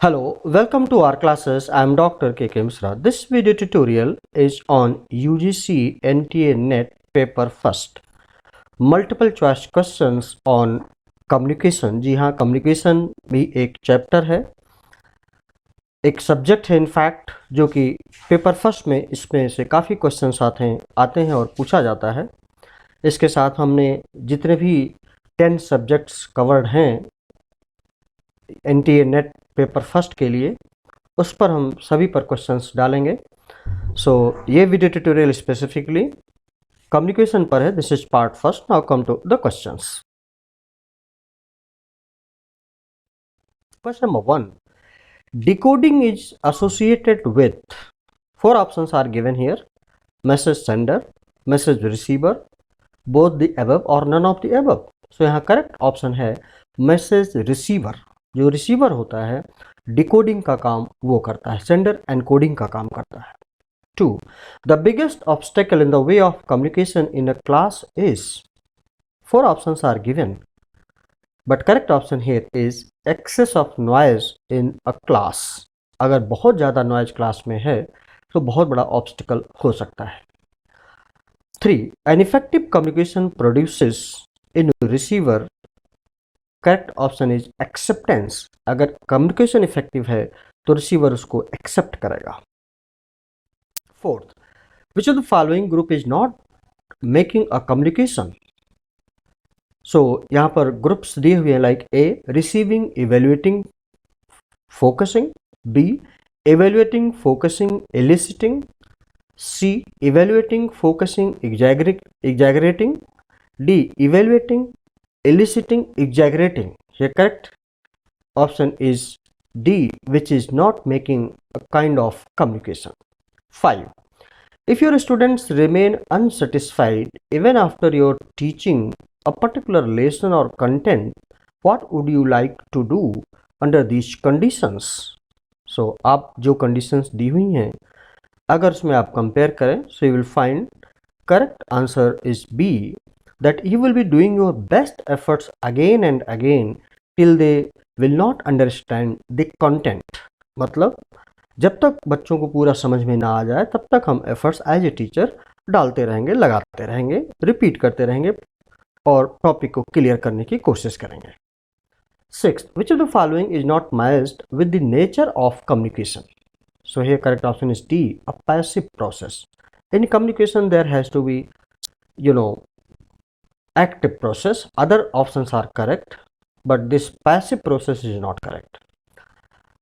Hello, welcome to our classes. I am Dr. K.K. Misra. This video tutorial is on UGC NTA NET paper first. Multiple choice questions on communication. जी हाँ, communication भी एक chapter है, एक subject है in fact, जो कि paper first में इसमें से काफ़ी क्वेश्चंस आते हैं और पूछा जाता है। इसके साथ हमने जितने भी 10 सब्जेक्ट्स कवर्ड हैं NTA नेट पेपर फर्स्ट के लिए, उस पर हम सभी पर क्वेश्चंस डालेंगे। ये वीडियो ट्यूटोरियल स्पेसिफिकली कम्युनिकेशन पर है। This is part first. Now come to the questions. Question number 1, decoding is associated with, 4 options are given here, message sender, message receiver, both the above or none of the above. So यहाँ correct option है message receiver. जो receiver होता है decoding का काम वो करता है, सेंडर एनकोडिंग का काम करता है। 2, the biggest obstacle in the way of communication in a class is, 4 options are given, but correct option here is excess of noise in a class. अगर बहुत ज़्यादा नॉइज क्लास में है तो बहुत बड़ा ऑब्स्टिकल हो सकता है। 3, an effective communication produces in receiver, correct option is acceptance. अगर कम्युनिकेशन इफेक्टिव है तो रिसीवर उसको एक्सेप्ट करेगा। 4th, which of the following group is not making a communication? So यहाँ पर ग्रुप्स दिए हुए हैं, like A receiving, evaluating, focusing, B evaluating, focusing, eliciting, C evaluating, focusing, exaggerating, D evaluating, eliciting, exaggerating. Here correct option is D, which is not making a kind of communication. 5, if your students remain unsatisfied even after your teaching a particular lesson or content, what would you like to do under these conditions? So आप जो conditions दी हुई हैं अगर उसमें आप compare करें, so you will find correct answer is B, that you will be doing your best efforts again and again till they will not understand the content. मतलब जब तक बच्चों को पूरा समझ में ना आ जाए तब तक हम एफर्ट्स एज ए टीचर डालते रहेंगे, लगाते रहेंगे, रिपीट करते रहेंगे और टॉपिक को क्लियर करने की कोशिश करेंगे। 6th, which of the following is not matched with the nature of communication? So here correct option is D, a passive process. In communication there has to be, active process. Other options are correct, but this passive process is not correct.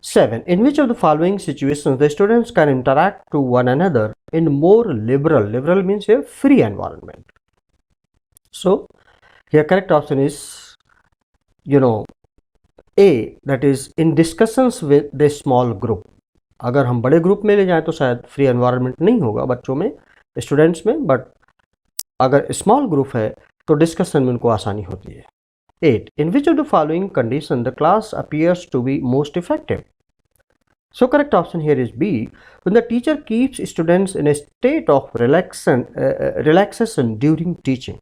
7, in which of the following situations the students can interact to one another in more liberal means a free environment? So here correct option is A, that is in discussions with the small group. अगर हम बड़े group में ले जाएं तो शायद free environment नहीं होगा बच्चों में, स्टूडेंट्स में, बट अगर स्मॉल ग्रुप है तो डिस्कशन में उनको आसानी होती है। 8, in which of the following condition the class appears to be most effective? So correct option here is B, when the teacher keeps students in a state of relaxation during teaching.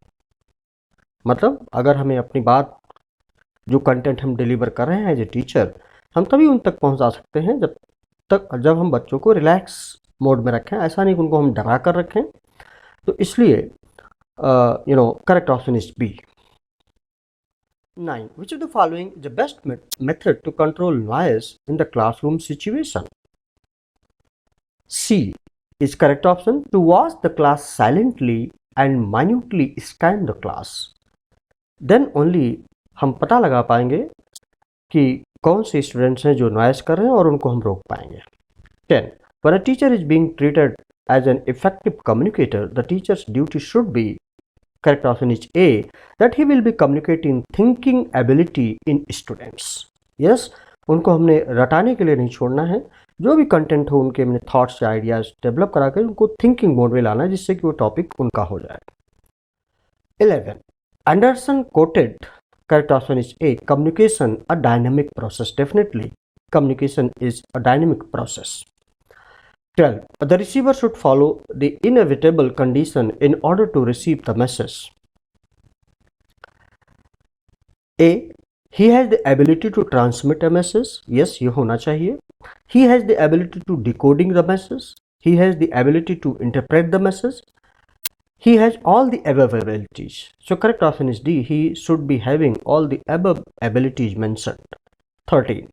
मतलब अगर हमें अपनी बात, जो content हम deliver कर रहे हैं एज ए टीचर, हम तभी उन तक पहुंचा सकते हैं जब हम बच्चों को रिलैक्स मोड में रखें, ऐसा नहीं कि उनको हम डरा कर रखें। तो इसलिए correct option is B. 9, which of the following is the best method to control noise in the classroom situation? C is correct option, to watch the class silently and minutely scan the class. Then only हम पता लगा पाएंगे कि कौन से students हैं जो noise कर रहे हैं और उनको हम रोक पाएंगे। 10, when a teacher is being treated as an effective communicator, the teacher's duty should be, correct option is A, that he will be communicating thinking ability in students. Yes, उनको हमने रटाने के लिए नहीं छोड़ना है, जो भी कंटेंट हो उनके हमने थॉट्स या आइडियाज डेवलप करा कर उनको थिंकिंग मोड में लाना है, जिससे कि वो टॉपिक उनका हो जाए। 11, Anderson coated, correct option is A, communication a dynamic process. Definitely communication is a dynamic process. 12, the receiver should follow the inevitable condition in order to receive the message. A, He has the ability to transmit a message. Yes, ये होना चाहिए. He has the ability to decoding the message. He has the ability to interpret the message. He has all the above abilities. So correct option is D. He should be having all the above abilities mentioned. 13.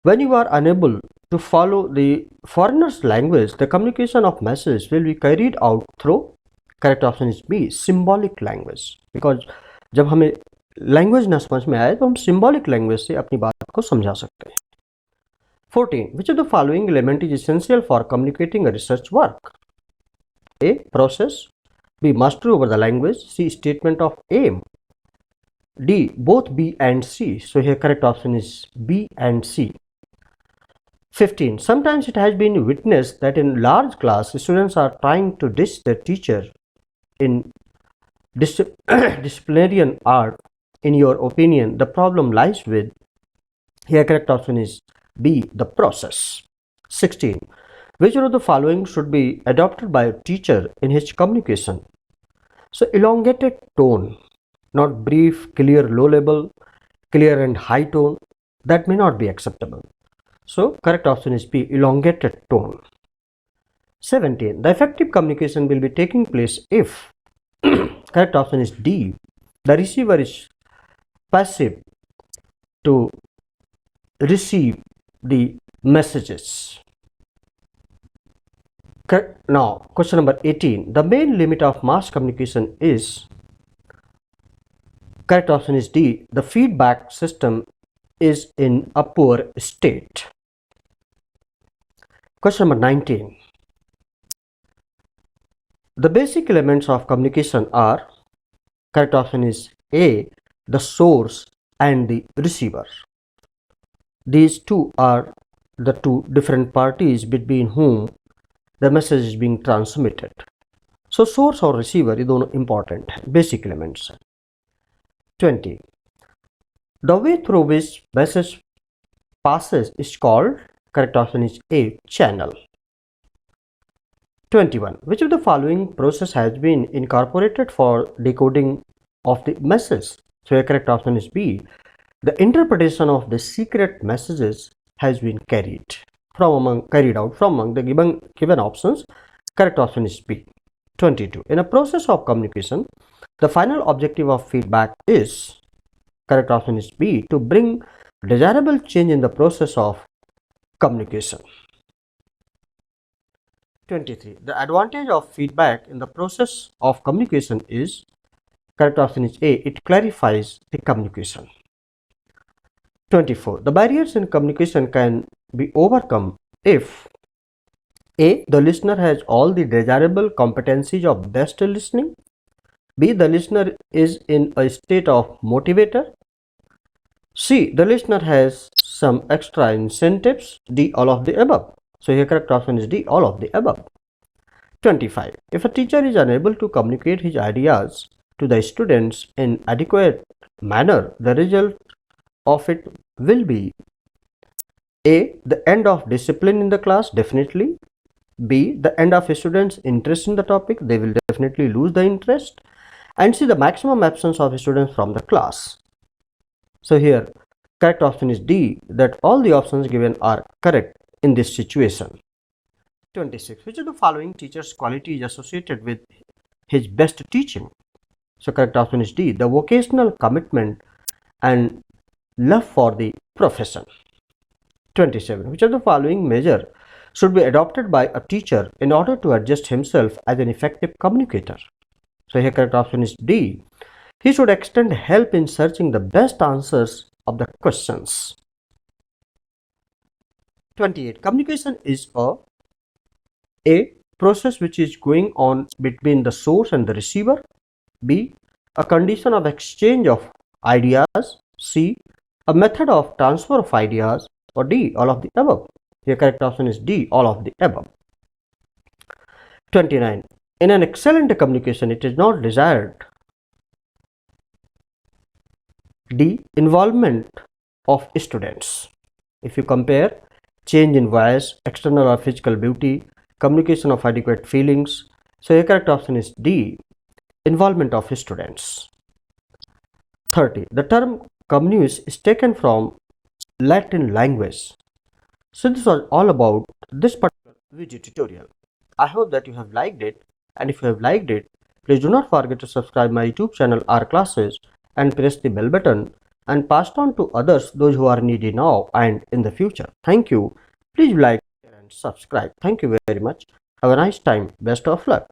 When you are unable to follow the foreigner's language, the communication of message will be carried out through, correct option is B, symbolic language. Because जब हमें language ना समझ में आए तो हम symbolic language से अपनी बात को समझा सकते हैं. 14. Which of the following element is essential for communicating a research work? A. Process. B. Mastery over the language. C. Statement of aim. D. Both B and C. So here correct option is B and C. 15. Sometimes it has been witnessed that in large class, students are trying to diss their teacher in disciplinarian art. In your opinion, the problem lies with, here correct option is B, the process. 16. Which of the following should be adopted by a teacher in his communication? So elongated tone, not brief, clear, low level, clear and high tone, that may not be acceptable. So correct option is B, elongated tone. 17. The effective communication will be taking place if, correct option is D, the receiver is passive to receive the messages. Now question number 18. The main limit of mass communication is, correct option is D, the feedback system is in a poor state. Question number 19. The basic elements of communication are, correct option is A, the source and the receiver. These two are the two different parties between whom the message is being transmitted. So source और receiver ये दोनों important हैं, basic elements हैं. 20. The way through which message passes is called, correct option is A, channel. 21. Which of the following process has been incorporated for decoding of the message? So a correct option is B. The interpretation of the secret messages has been carried out from among the given options. Correct option is B. 22. In a process of communication, the final objective of feedback is, correct option is B, to bring desirable change in the process of communication. 23. The advantage of feedback in the process of communication is, correct option is A, it clarifies the communication. 24. The barriers in communication can be overcome if A, the listener has all the desirable competencies of best listening. B, the listener is in a state of motivator. C, the listener has some extra incentives. D, all of the above. So here correct option is D, all of the above. 25. If a teacher is unable to communicate his ideas to the students in adequate manner, the result of it will be A, the end of discipline in the class, definitely. B, the end of a student's interest in the topic, they will definitely lose the interest. And C, the maximum absence of students from the class. So here correct option is D, that all the options given are correct in this situation. 26. Which of the following teacher's quality is associated with his best teaching? So correct option is D, the vocational commitment and love for the profession. 27. Which of the following measure should be adopted by a teacher in order to adjust himself as an effective communicator? So here correct option is D. He should extend help in searching the best answers of the questions. 28. Communication is A, process which is going on between the source and the receiver. B, a condition of exchange of ideas. C, a method of transfer of ideas. Or D, all of the above. Here correct option is D, all of the above. 29. In an excellent communication, it is not desired. D, involvement of students. If you compare change in voice, external or physical beauty, communication of adequate feelings, so your correct option is D, involvement of students. 30. The term communis is taken from Latin language. So this was all about this particular video tutorial. I hope that you have liked it, and if you have liked it, please do not forget to subscribe my YouTube channel R Classes and press the bell button and pass it on to others, those who are needy now and in the future. Thank you. Please like, share and subscribe. Thank you very much. Have a nice time. Best of luck.